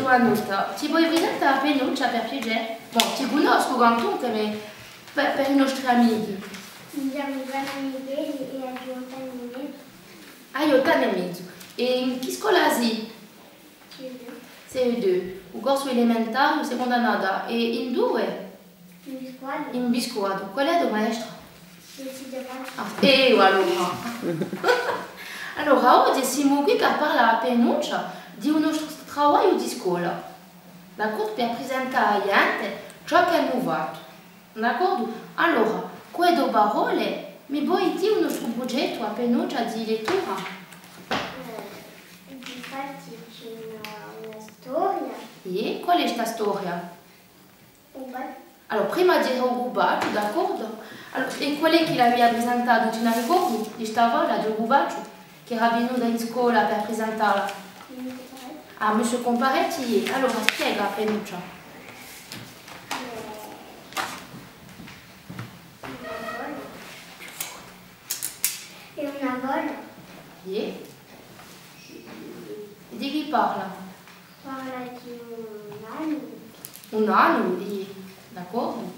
Giovannuta, ti vuoi presentare a Penuccia per piacere? No, ti conosco quantunque, ma per i nostri amici. Mi chiamo Ivana Micheli e ho 8 anni e mezzo. Hai 8 anni e mezzo. E in che scuola sei? CE2. O corso elementare o seconda nada? E in due? In scuola? In biscoado. Qual è il tuo maestro? E allora. Allora, oggi siamo qui per parlare a Penuccia di un nostro lavoro di scuola. D'accordo? Per presentare a gente ciò che abbiamo fatto. D'accordo? Allora, quelle due parole, mi puoi dire il nostro progetto a Penuccia di lettura? Infatti c'è una storia. E qual è questa storia? Un Allora, prima di dire un gubaccio, d'accordo? Allora, e qual è che l'aveva presentato? Ti ne ricordi? Di stava di un gubaccio che era venuto in scuola per presentarla. Ah, Monsieur Comparetti. Allora, spiega a Penuccia. È una volta. E? Di chi parla? Parla di un anno. Un anno, d'accordo?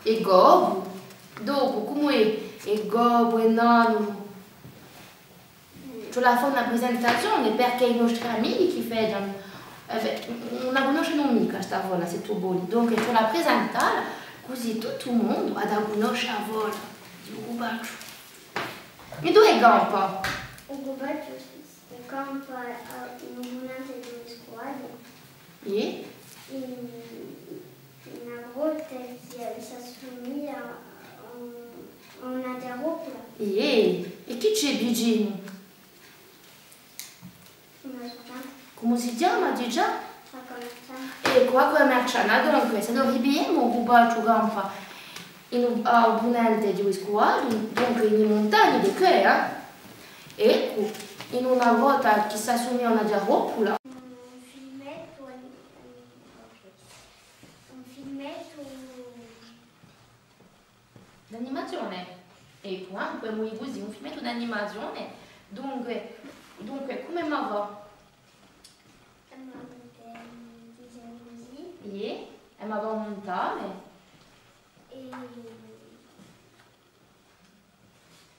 E Gobo? Dopo, come è Gobo e Nano? Tu la fai una presentazione perché i nostri amici che fanno non la conoscono mica questa volta, se tu vuoi. Dunque tu la presentare così tutto il mondo ha da conoscere la volta di un gubaccio. E dove è Gampa? Un gubaccio campa in un'ambulante di una squadra. E? Una volta si assomiglia a una giarropla. E chi c'è vicino? Una soltanto. Come si chiama di già? La commerciante. Ecco, a commerciale, dunque, se noi abbiamo un gubaccio Gampa in un abbonante di una squadra, dunque in montagne di che, ecco, in una volta che si assomiglia a una giarropla. Un filmetto D'animazione. Ecco, anche noi così, un filmetto d'animazione. Dunque, come mi va? disegno così E mi va montare.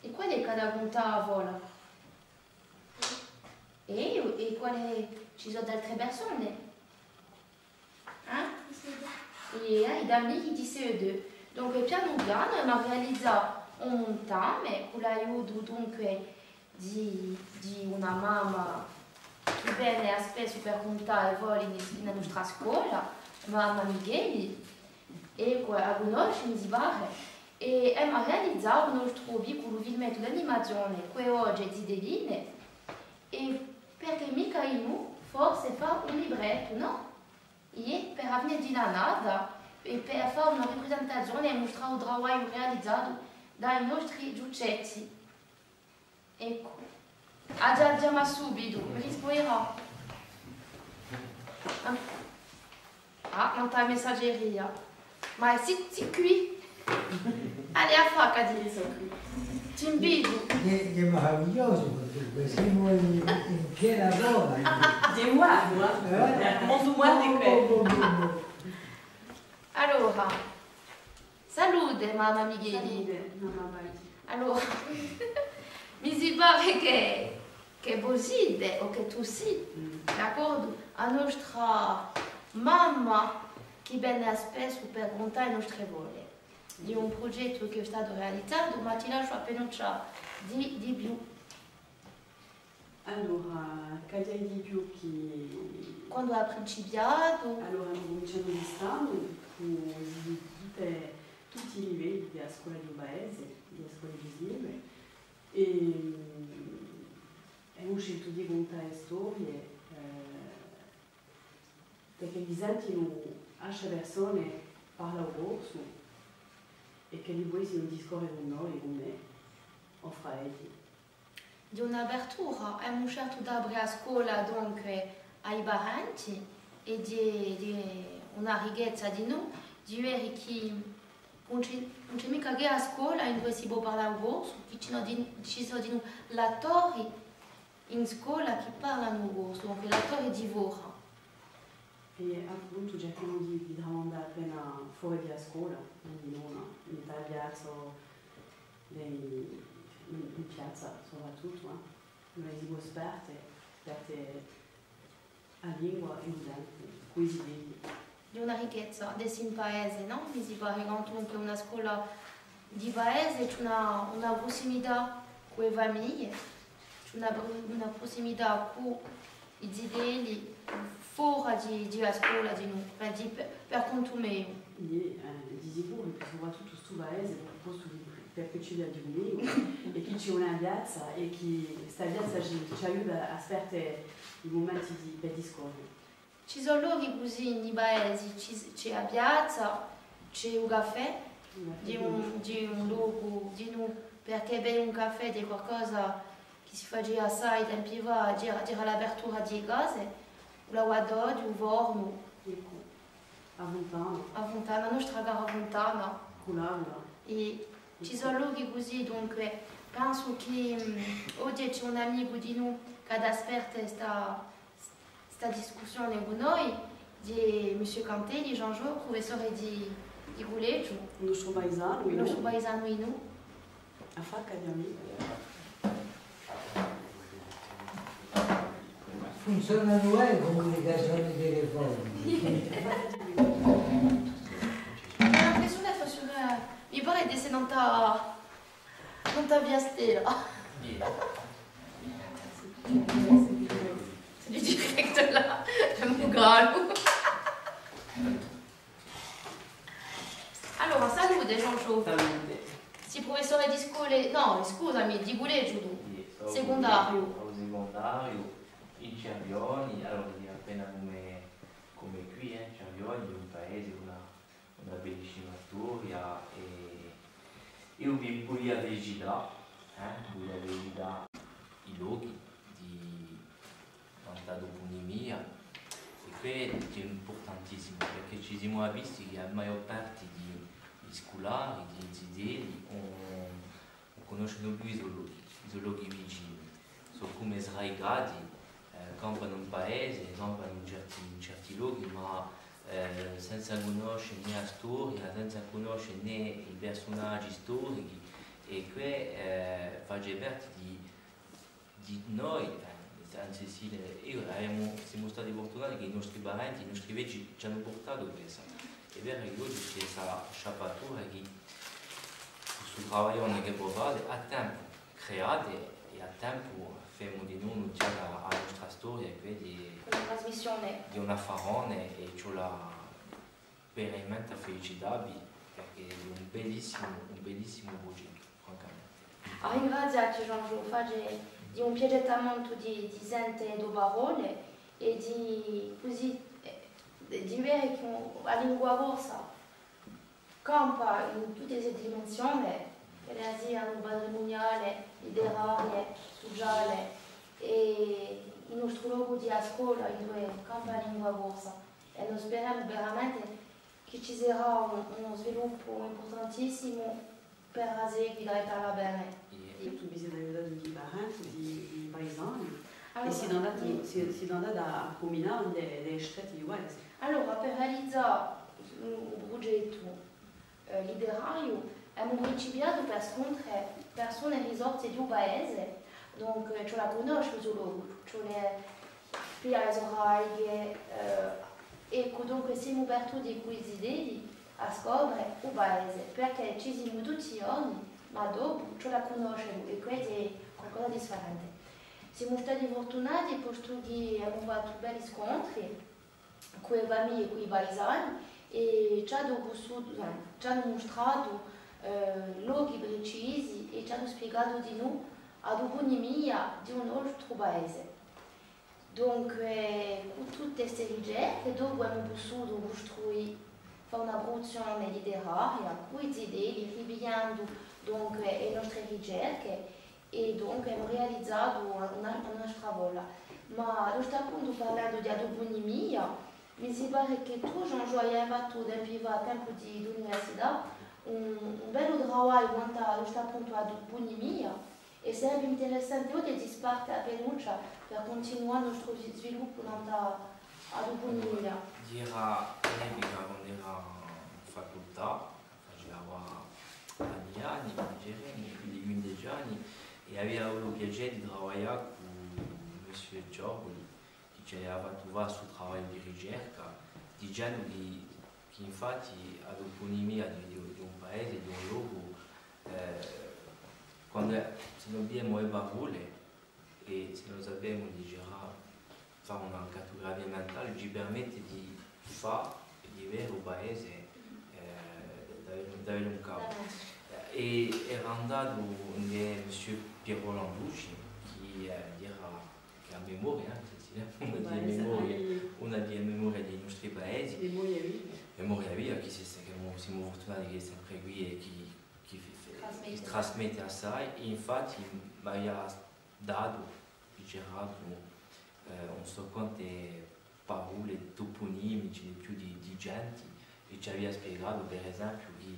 E qual è cada montare a vola? E quale ci sono altre persone? E hai amici di CE2. Dunque piano piano abbiamo realizzato un montame con l'aiuto dunque di una mamma che viene spesso per contare i voli nella nostra scuola, mamma Micheli, e a conoscere mi sbarra. E abbiamo realizzato il nostro piccolo filmetto d'animazione che oggi è di Deline, e perché mica io forse fa un libretto, no? E per avere di la nada e per fare una rappresentazione e mostrare il lavoro realizzato dai nostri giudicetti. Ecco, già subito, mi risponderò. Ah, non t'ha messaggeria. Ma si qui. Allez, a fa, Cadiso. Ti invito. Che meraviglioso perché siamo in piena zona. Di guarda, molto guarda qui. Allora, salute mamma Micheli. Allora, mi si pare che voi siete o che tu sei, d'accordo? La nostra mamma che viene spesso per contare le nostre vole. Di un progetto che è stato realizzato, ma ti lascio appena di più. Allora, Katia di più che... Quando ha principiato? Allora, abbiamo cominciato quest'anno con tutti i livelli della scuola di Paese, della scuola visive, e abbiamo scelto di contare storie perché gli altri altre persone parlano corso e che voi si un discorso con noi, con me, o fra elli. Di un'apertura, abbiamo scelto di aprire a scuola dunque ai parenti e di una righezza di noi, di dire che non c'è mica che a scuola in cui si può parlare corso, che ci sono di noi lettori in scuola che parlano russo, donc l'attore di Vora. E appunto cercano di tramandare appena fuori dalla scuola, quindi non in piazza, in piazza soprattutto, noi siamo esperte a lingua e quindi Di una ricchezza del paese, no? Mi si pare che una scuola di paese c'è una prossimità con le famiglie, c'è una prossimità con i zideli, fuori dalla scuola di noi, per conto mio. di sicuro che soprattutto questo paese è un posto perché ci viene di me e che c'è una piazza e che questa piazza ci aiuta a sperdere i momenti di discorso. Ci sono luoghi così nei paesi, c'è la piazza, c'è un caffè, di un luogo di noi, perché bere un caffè è qualcosa che si faceva assai tempi fa, dire all'apertura di case, la guardò, un forno. Ecco, a Fontana. A Fontana, noi stragare a Fontana. Colabora. E ci sono luoghi così, dunque penso che oggi c'è un amico di noi che ha aperto questa discussione con noi, di M. Cantelli, Jean-Jo, professore di Guleggio. Il nostro paesano. Il nostro paesano in noi. A Facca di amici. Funzionano le comunicazioni telefoniche. Ho l'impressione che fosse mi pare di essere non ta via stella. C'est du direct là, j'aime beaucoup. Allora, salute Jean-Jo. Salute. Si professore di scuole, no, scusami, di Guleggio tu. Secondario. Al secondario, in Cervioni, allora appena come qui, Cervioni è un paese, una bellissima storia e io vi voglio visitare i luoghi di tanta toponimia e questo è importantissimo perché ci siamo visti che la maggior parte di scolari, di zideli, non conoscono più i zoologhi vicini, sono come sraigati, campano in paese, campano in certi luoghi, ma senza conoscere né la storia, senza conoscere né i personaggi storici e qui faccio parte di noi, anzi sì, siamo stati fortunati che i nostri parenti, i nostri vecchi ci hanno portato questa. È vero che oggi c'è questa sciappatura che sul lavoro che provate a tempo create e a tempo facciamo di noi un'utilità alla nostra storia e quindi Una trasmissione. di una farone e c'ho la veramente felicità perché è un bellissimo progetto, francamente. Ringraziarti Jean-Jo, fare di un piagettamento di gente do parole e di vedere che la lingua rossa campa in tutte le dimensioni, sia un patrimoniale, letterario, sociale e il nostro luogo di scuola dove campa la lingua rossa e noi speriamo veramente che ci sarà uno sviluppo importantissimo per la seguire e per la bene. Tu bisogna aiutare tutti i parenti, i paesani Allora, e si andate a combinare delle strette uguali. Allora, per realizzare un progetto letterario abbiamo principiato per scontrare persone e risorse di un paese, donc ce la conosco solo, ce le piazze orarie, ecco, dunque siamo aperti di questi idee a scoprire un paese, perché ci siamo tutti i giorni, ma dopo ce la conosciamo e questo è qualcosa di differente. Siamo stati fortunati perché abbiamo fatto belli scontri con le famiglie e con i paesani e ci hanno mostrato luoghi precisi e ci hanno spiegato di noi la toponimia di un altro paese. Dunque, con tutte queste ricerche, dopo abbiamo potuto costruire una produzione letteraria, con le idee, ripigliando le nostre ricerche e dunque abbiamo realizzato una nostra volta. Ma a questo punto, parlando di toponimia, mi pare che tu, Jean-Jo, hai fatto a tempo di università un bello lavoro quanto a questo punto a toponimia E sarebbe interessante di disparte a Penuccia per continuare il nostro sviluppo ad Upuniglia. Dirà quando era in facoltà, faceva anni, più di 15 anni, e aveva avuto il piacere di lavorare con M. Giorgoli, che ci aveva trovato sul lavoro di ricerca, dicendo che infatti ad Upuniglia di un paese, di un luogo, quando se non abbiamo le parole e se non sappiamo fare una cartografia mentale, ci permette di fare di vedere il paese da un capo. E era andato un M. Piero Landucci che ha memoria, una delle memorie dei nostri paesi, memoria viva, che siamo fortunati che è sempre qui e che trasmette assai, e infatti mi ha dato, c'era non so quante parole toponimici più di gente, e ci aveva spiegato per esempio che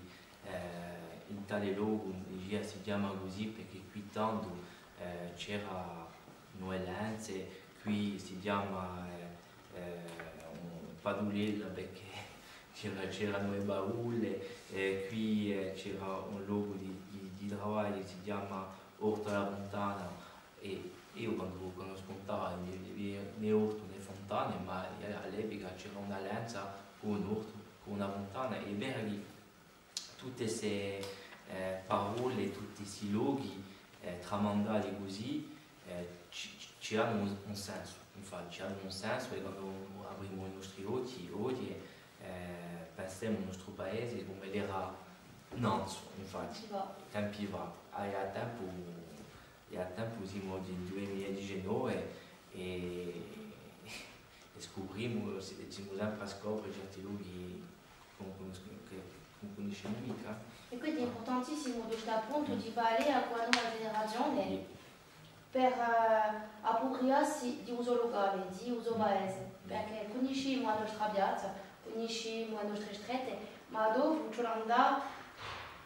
in tale luogo si chiama così perché qui tanto c'era Noelenze, qui si chiama Padulella perché c'erano le baule, qui c'era un luogo di lavoro che si chiama Orto alla Fontana, e io quando scontavo né orto né fontane, ma all'epoca c'era un'alleanza con un orto, con una fontana, e è vero che tutte queste parole, tutti questi luoghi tramandati così ci hanno un senso, infatti ci hanno un senso, e quando apriamo i nostri occhi pensiamo al nostro paese come era Nantes, infatti, tempi va, a tempo siamo del 2019 e scopriamo, siamo sempre a scoprire certi luoghi che non conosciamo mica. E quindi è importantissimo questo appunto di parlare a quella nuova generazione per appropriarsi di uso locale, di uso paese, perché conosciamo la nostra piazza, conosciamo le nostre strette, ma dopo ci andare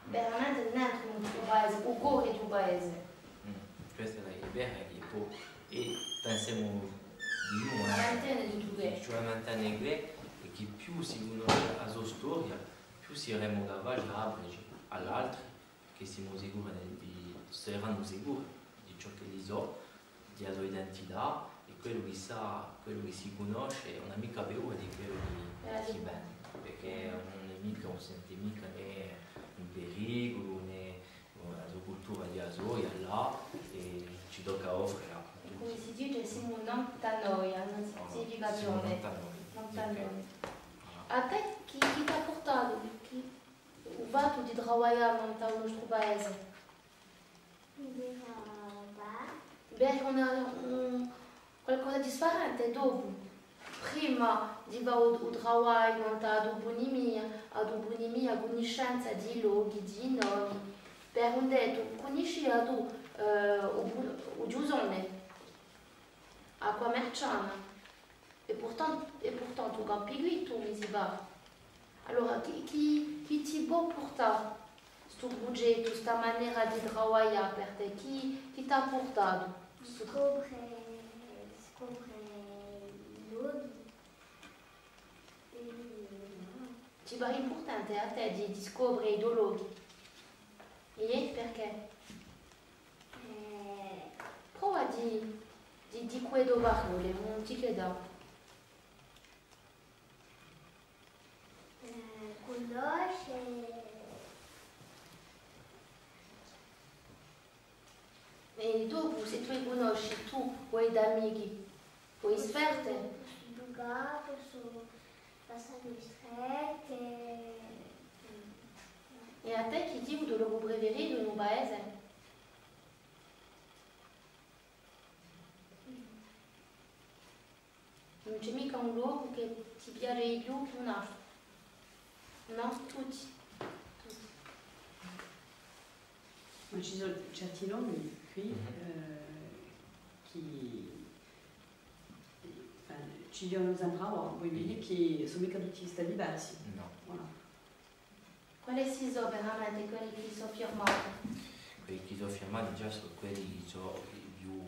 veramente dentro il nostro paese, il cuore del paese. Questa è la idea e pensiamo di noi, cioè mantenere e che più si conosce la sua storia, più saremo capaci di aprirci all'altro, che siamo sicuri saranno sicuri di ciò che li so, della sua identità, e quello che sa, quello che si conosce è una mica paura di quello che si vede, perché non è mica, non sente mica né un pericolo né la sua cultura di Asoria là, e ci tocca offrire. Come si dice, siamo lontanoi, hanno una significazione. Lontanoi. A te chi ti ha portato? Où vas-tu di lavorare nel nostro paese? Beh, qualcosa di differente dopo. Prima di lavorare ad Upuniglia, conoscenza di luoghi, di nomi. Per un detto, conosci tu o Giusone, Acqua Merciana, e pourtant tu campi qui, tu mi si va. Allora, chi ti può portare questo progetto, questa maniera di lavorare per te? Chi ti ha portato? Scopre luoghi. Ci pare importante a te di scoprire i luoghi. E perché? Prova di quello parole, non ti chiedo. Conosce. E dopo, se tu conosci, tu puoi da amici, puoi esperte. Studiare, posso passare strette. E a te chi ti vuole preferito in un paese? Non c'è mica un luogo che ti piace di più che un altro. No, tutti. Ma ci sono certi nomi qui ci dicono sembrava, vuol dire che sono mica tutti stati diversi. No. Voilà. Quali si sono veramente quelli che sono firmati? perché sono firmati già sono quelli che sono più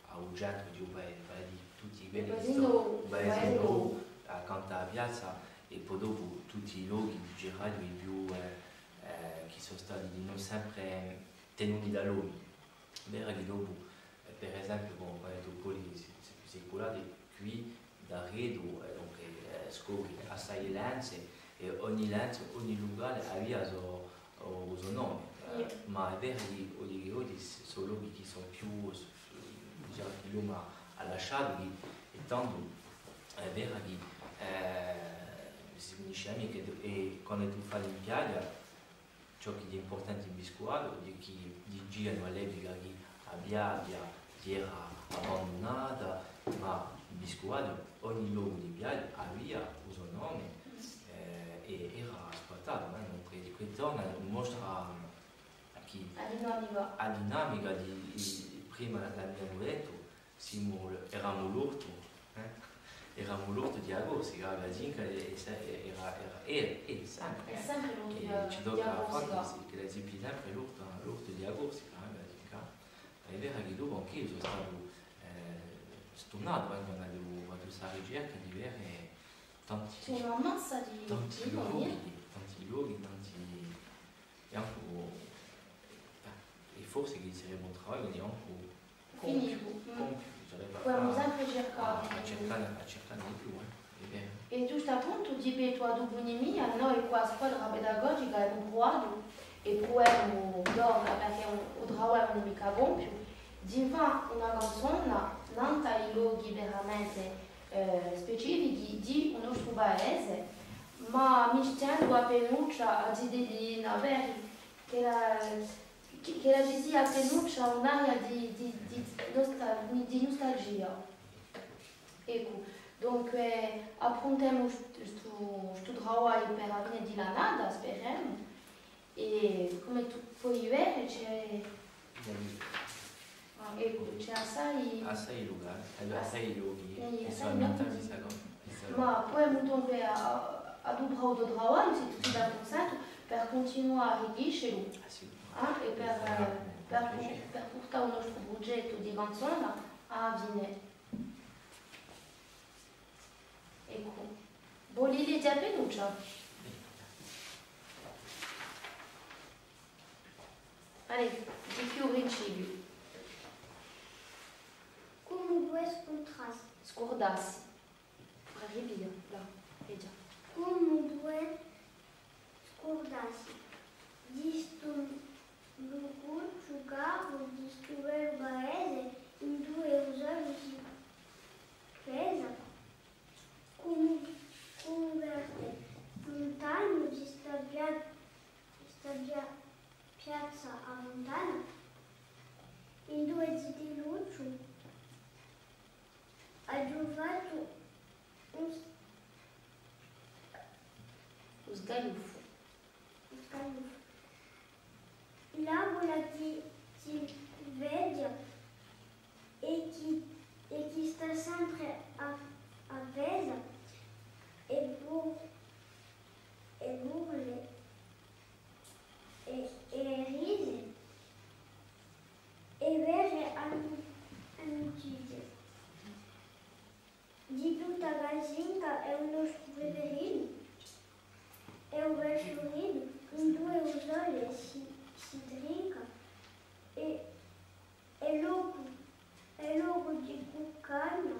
a Ugento di Ubaese, di tutti quelli che sono Ubaese accanto alla piazza e poi dopo tutti i luoghi di girare più che sono stati non sempre tenuti da lui. Vero che dopo, per esempio, come ho detto, quelli secolari qui da Redo, scopri assai lenze e ogni lenza, ogni lugar aveva il suo nome. Ma è vero che oggi sono luoghi che sono più, diciamo, che l'uomo ha lasciato e tanto è vero che si finisce che quando tu fai l'Olimpiade ciò che è importante in biscuato è che di girano all'epoca che era abbandonata, ma in biscuato ogni luogo di piazza aveva il suo nome e era ascoltato. Questa zona mostra la dinamica di prima l'abbiamo detto, eravamo l'orto di agosto, la Gazinca era sempre. È sempre l'orto di E ci tocca agosto. fare che l'esempio sempre l'orto di agosto, la Gazinca. È vero che dopo anche io sono stato stornato quando ho questa ricerca di avere C'è una massa di luoghi, e anche e forse che sarebbe un lavoro di anche finito. sarebbe Abbiamo sempre cercato. a cercare di più, è vero. E giusto appunto, ripeto, ad Ubunimia, noi qua a scuola pedagogica abbiamo provato e proviamo d'ora perché il lavoro non è mica compio, di fare una canzone nata in luoghi veramente specifici di un nostro paese, ma mi stendo a Penuccia, a Zidelina, che la sia a Penuccia un'area di nostalgia. Ecco, dunque affrontiamo questo lavoro per la fine di annata, speriamo, e come tu puoi vedere c'è assai luoghi, assai luoghi che assai sono ambientati in questa ma poi dunque ad un bravo di lavoro, se tutti da consenso, per continuare a arricchiscerlo e per portare il nostro progetto di canzone a Vine. Ecco, Bolili di Penuccia. Allez, di più rincibi. Come vuoi scontrarsi? Scordarsi. Arrivi là, e già. Come vuoi scordarsi? Disto luogo giocavo di scrivere il paese in due usare di presa. Come verde lontano di sta piazza a lontana in due di luce ha giovato Lo sgaluffo. L'agola ti vede e chi sta sempre appesa e burle e ride e vere amicizie. Di tutta Gazinca è uno scuverino, è un bel fiorino, in due usole si trinca e logo di Cuccagna,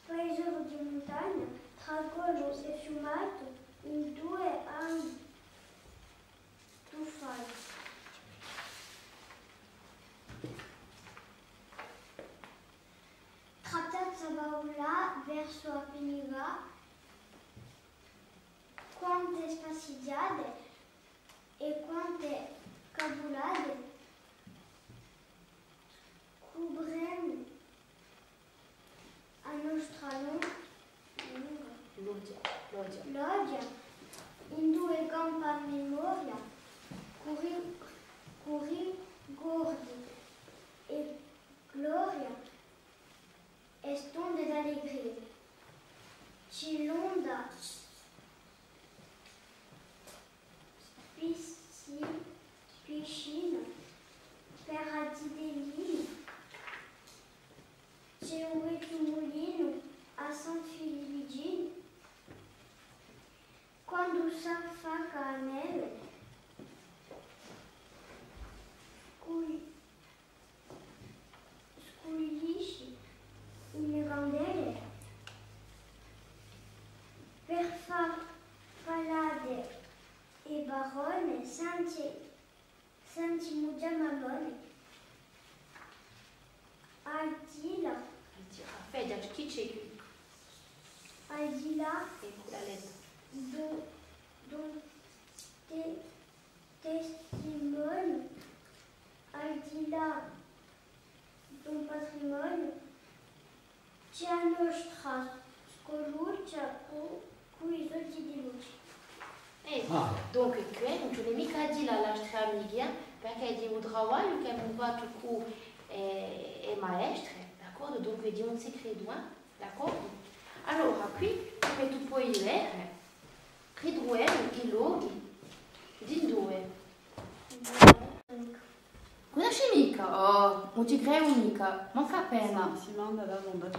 paesino di montagna, tra collo e fiumato, in due anni tuffati. Tra piazza Baula verso Appeniva, quante spaziate e quante cabulate cubrem a nostra loggia in due campi a memoria, curri gordi e gloria e stonde d'allegria. Ci l'onda Ferradidelino, Geovetumulino, a San Filipigino, quando sa fa canele, sculisci in candele, per far falade e barone, Santi Mugiamamone, Aldila, Fede, chi c'è qui? Aldila, Ecco la lettera. Testimone, Aldila, don patrimonio, c'è nostra scoluccia, cui tutti di luce. Ah, Donc, non tu l'hai mica dit la nostra amiga, perché di un trabalho che non va tutto è maestra, d'accordo? Donc, di un segredo, d'accordo? Allora, qui, come tu puoi vedere, ridurre i loghi di due. Conosci mica? Oh, non ti creo mica, manca appena. Si manda da Londra.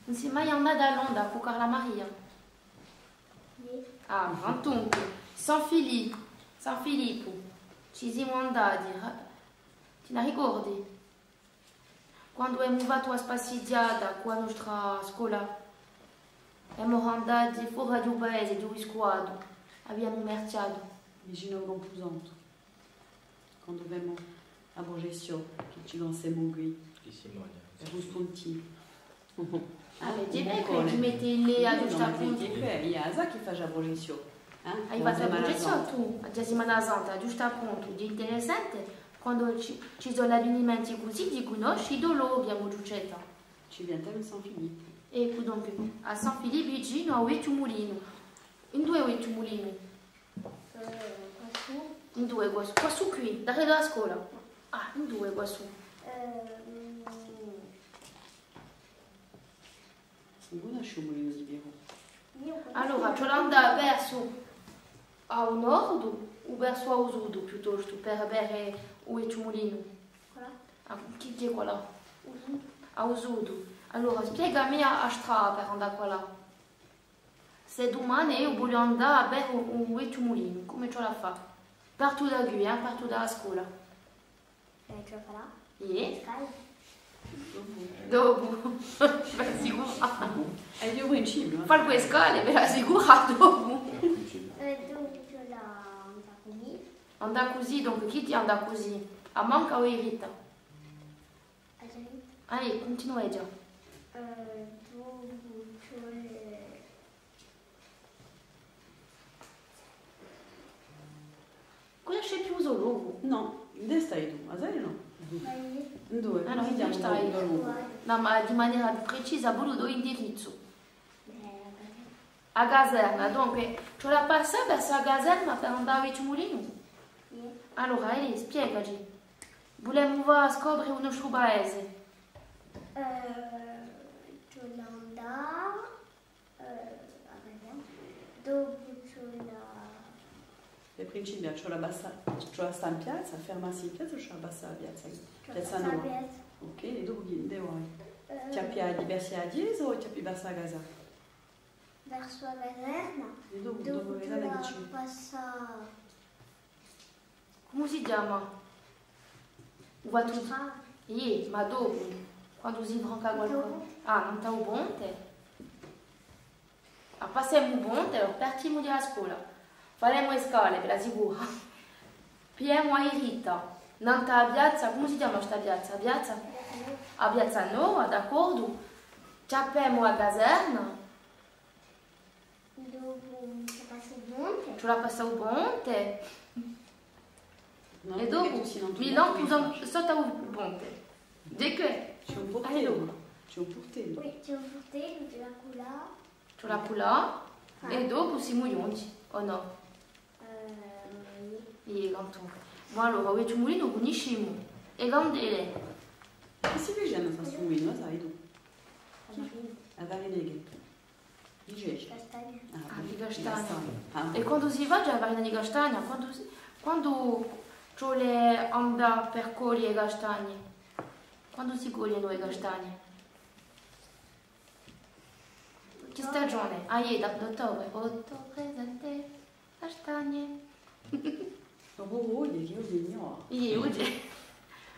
Non si è mai andata a Londra con Carla Maria. Ah, dunque, San Filippo, ci siamo andati, ti la ricordi? Quando abbiamo fatto la spaziata con la nostra scuola, siamo andati fuori del paese, di Squadro, abbiamo merciato. Vicino a Camposanto. Quando abbiamo a Borgesio, che ci lanciamo qui. Chi si muove? Per un spuntino. Ah, vedi che ti metti lì a giusto appunto. Il y a ça che fa a Borgesio. Hai fatto la progettazione tu, a Settimana Santa, giusto appunto, di interessante, quando ci sono avvenimenti così, di conosci dove abbiamo giucetta. Ci viene a San Filippo. Ecco dunque, a San Filippo vicino a Oetumulino. In due Oetumulino? In due qua su qui, da della scuola. Ah, in due qua su. Non conosco Mulino di Piero. Allora, ci andare verso a nord o verso a sud piuttosto per avere Oetumulino? Chi è qua là? A sud. Allora, spiegami a strada per andare qua là. Se domani io voglio andare a bere un Oetumulino, come ce la fa? Partout da qui, partout dalla scuola. Ce la farà? E? Sky? Dopo. Per assicurato. È di un principio. Fare quelle scale per assicurato dopo. Donc, je la così. Andare così, dunque chi ti anda così? A manca o irrita? Allez, continua già. Cosa c'è più solo? No, dove stai tu? A Zari no? Dove? Ah no, dove stai? No, ma di maniera più precisa, voluto indirizzo. A Caserna, dunque, ce la passa verso la Caserna per andare a Oetumulino? Allora, Eli, spiegaci. Vogliamo scoprire il nostro paese. Giolanda, dopo c'è Il principio, c'ho la sta in piazza, fermarsi in piazza o c'ho la bassa la piazza? Piazza Nuova. Ok, e dopo chi dove vuoi? Ti appi diversi a Dies o ti appi bassa a casa? Verso la caserna, E dopo dopo che c'è la la dici? passa Come si chiama? Va tu. strada. Ma dopo? Quando si branca qualcosa? Ah, non sta un ponte? Ah, passiamo un ponte, allora partiamo dalla scuola. Faremo le scale, per la sicura. Piemo a Irita. Non sta a piazza, come si chiama questa piazza? A piazza Nuova, d'accordo? Ci appiamo a Caserna. Dopo c'è passa il monte. Ci la passa un ponte. No, E perché dopo, tu si non tu Milan non può tu sotto un ponte. Di che? C'è un Allora. portello. C'è un portello. Oui, c'è un portello della culla. Ci la pula. E dopo siamo giunti, o no? E canto. Ma allora, Oetumulino conosciamo. E candele. E si vede sta sumino, sai tu? A Varineghe. Dice. Castagna. Ah, di castagna. Ah, E quando si va già a Varina di Castagna, quando Ciò le andà per cogliere castagne. Quando si cogliono le castagne? Che stagione? Ah, è da ottobre. Ottobre, sente, castagne. Dopo voi, che io ignoro. Ieri, oggi.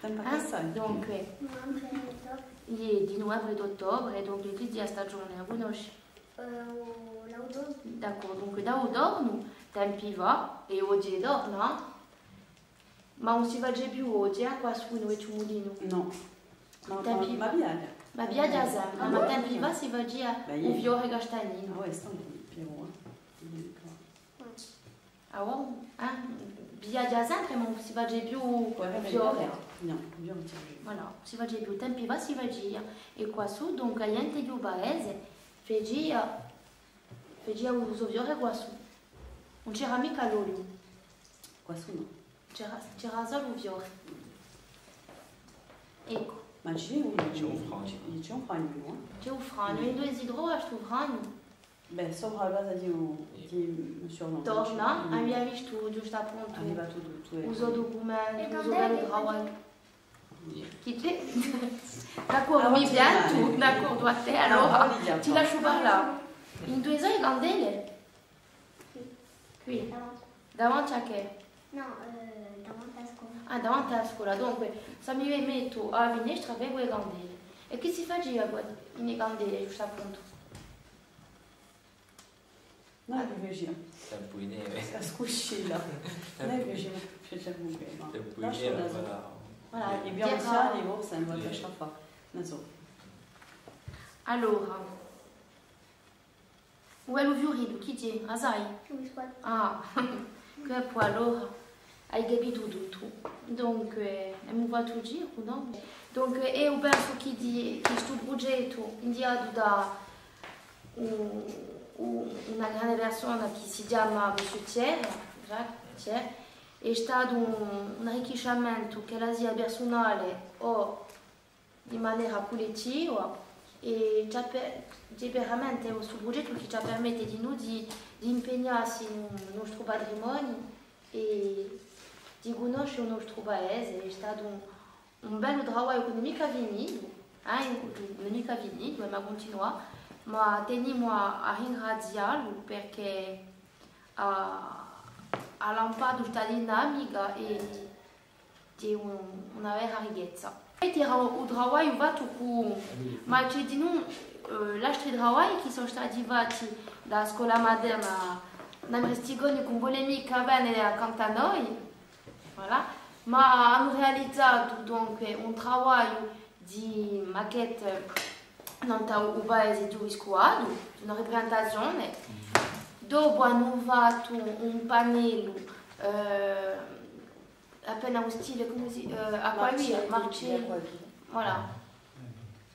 Sempre passare. Donc, Novembre et octobre. ieri di novembre d'ottobre, donc che dia stagione la conosci? L'automne. D'accord, donc da odorno, tempi va, e oggi è d'orno. Ma non si va già più oggi, qua su noi c'è un mulino. No. Ma bien. Ma via già sempre, ma tempi va si va già un fiore castagnino. Ah ouais, c'est un Pierrot. Ah ouais? Via già sempre, ma non si va già più un fiore. No, bien tiré. Voilà, si va già più, tempi va si va già. E qua su, donc, a niente di Ubaese, fe già uso fiore qua su. Non c'era mica l'olio, Qua su no. c'era solo un fiore. Ecco. Ma c'è un C'è un fragno. C'è un fragno, no? C'è un fragno, in due idro a sto fragno. Beh, sopra la base di surnom. Torna, abbiamo visto giusto appunto. Arriva tutto. Uso documenti, E uso quando bello è? travail. Yeah. Chi c'è? D'accordo, mi pianto, d'accordo a te, allora ti lascio parlare. In due ore candele? Qui, davanti a che? No, davanti a scuola. Ah, davanti alla scuola, dunque, se mi metto a finestra vengo le candele. E che si fa in le candele, giusto appunto? Noi piaceva. Tempo di neve. A scuscilla. Noi piaceva un po'. Tempo di Lascio neve, da voilà. Voilà, Abbiamo terra- iniziato, forse non lo lascia fare. Non so. Allora, où è lo fiorito? Chi c'è? Asai? Oui, soit. Ah, che poi allora hai capito tutto. Donc, mi va tu dire, no? Donc, io penso che questo progetto indicato da una grande persona che si chiama Monsieur Thierry, Jacques Thierry, è stato un arricchiscimento che la sia personale o di maniera collettiva e veramente questo progetto che ci permette di noi di impegnarsi nel nostro patrimonio e di conoscere il nostro paese. È stato un bello lavoro economico finito, non è finito, ma continua, ma teniamo a ringraziarlo perché ha lanciato questa dinamica e di una vera ricchezza. Era un lavoro fatto con, ma c'è di noi altri lavori che sono stati fatti da scuola moderna, non investigano con polemica bene accanto a noi, voilà. Ma hanno realizzato dunque un lavoro di maquette nel paese di Uiscuado, una rappresentazione. Dopo hanno fatto un pannello appena un stile, come si acquavia, Marcello, voilà,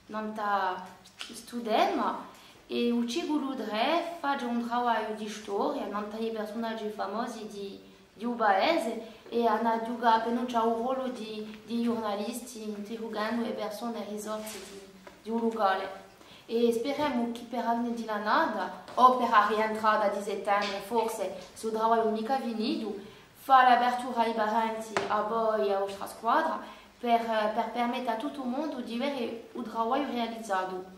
non ta studema e il ciclo 3 fa un lavoro di storia, non ta i personaggi famosi di un paese e hanno giocato non c'è un ruolo di giornalisti interrogando le persone e risorse di un locale. E speriamo che per anni di la nada o per rientrare da 17 anni forse sul lavoro mica finito fa l'apertura ai parenti a voi e alla vostra squadra per permettere a tutto il mondo di vedere il lavoro realizzato.